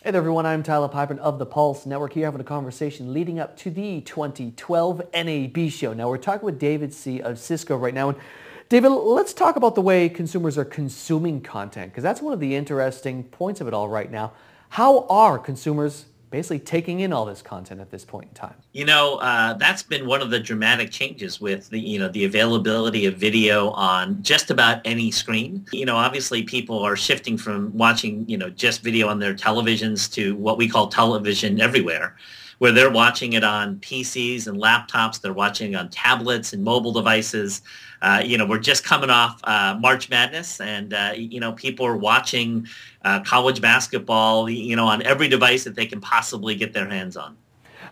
Hey there everyone, I'm Tyler Pyburn of the Pulse Network here having a conversation leading up to the 2012 NAB show. Now we're talking with David Hsieh of Cisco right now. And David, let's talk about the way consumers are consuming content, because that's one of the interesting points of it all right now. How are consumers basically taking in all this content at this point in time? That's been one of the dramatic changes with the availability of video on just about any screen. Obviously people are shifting from watching, just video on their televisions to what we call television everywhere, where they're watching it on PCs and laptops, they're watching it on tablets and mobile devices. We're just coming off March Madness, and people are watching college basketball, on every device that they can possibly get their hands on.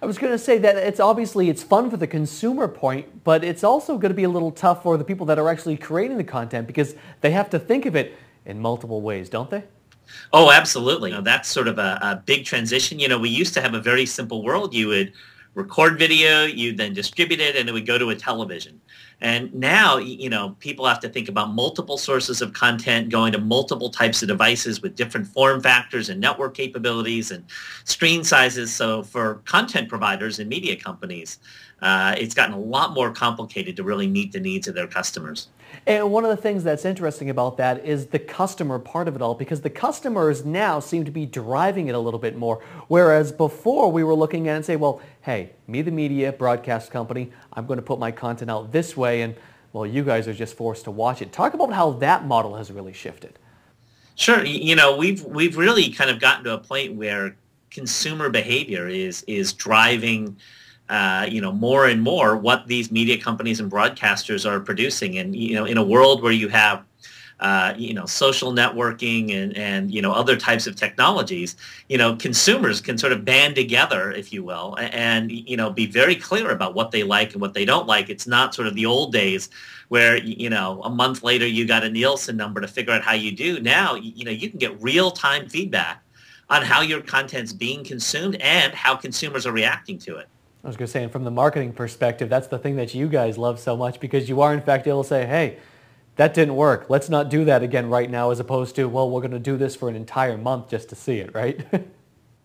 I was going to say that it's fun for the consumer point, but it's also going to be a little tough for the people that are actually creating the content, because they have to think of it in multiple ways, don't they? Oh, absolutely. That's sort of a big transition. We used to have a very simple world. You would record video, you then distribute it, and it would go to a television. And now, people have to think about multiple sources of content going to multiple types of devices with different form factors and network capabilities and screen sizes. So for content providers and media companies, it's gotten a lot more complicated to really meet the needs of their customers. And one of the things that's interesting about that is the customer part of it all, because the customers now seem to be driving it a little bit more, whereas before we were looking at it and say, well, hey, me the media broadcast company, I'm going to put my content out this way, and well, you guys are just forced to watch it. Talk about how that model has really shifted. Sure. We've really kind of gotten to a point where consumer behavior is driving more and more what these media companies and broadcasters are producing. And, in a world where you have, social networking and other types of technologies, consumers can sort of band together, if you will, and, be very clear about what they like and what they don't like. It's not sort of the old days where, a month later you got a Nielson number to figure out how you do. Now, you can get real-time feedback on how your content's being consumed and how consumers are reacting to it. I was going to say, and from the marketing perspective, that's the thing that you guys love so much, because you are in fact able to say, hey, that didn't work. Let's not do that again right now, as opposed to, well, we're going to do this for an entire month just to see it, right?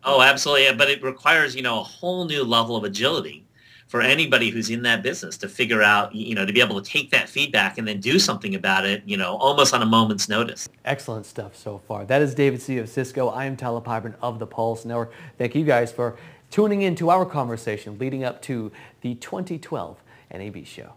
Oh, absolutely. But it requires, a whole new level of agility for anybody who's in that business to figure out, to be able to take that feedback and then do something about it, almost on a moment's notice. Excellent stuff so far. That is David Hsieh of Cisco. I am Tyler Pyburn of the Pulse Network. Thank you guys for tuning in to our conversation leading up to the 2012 NAB show.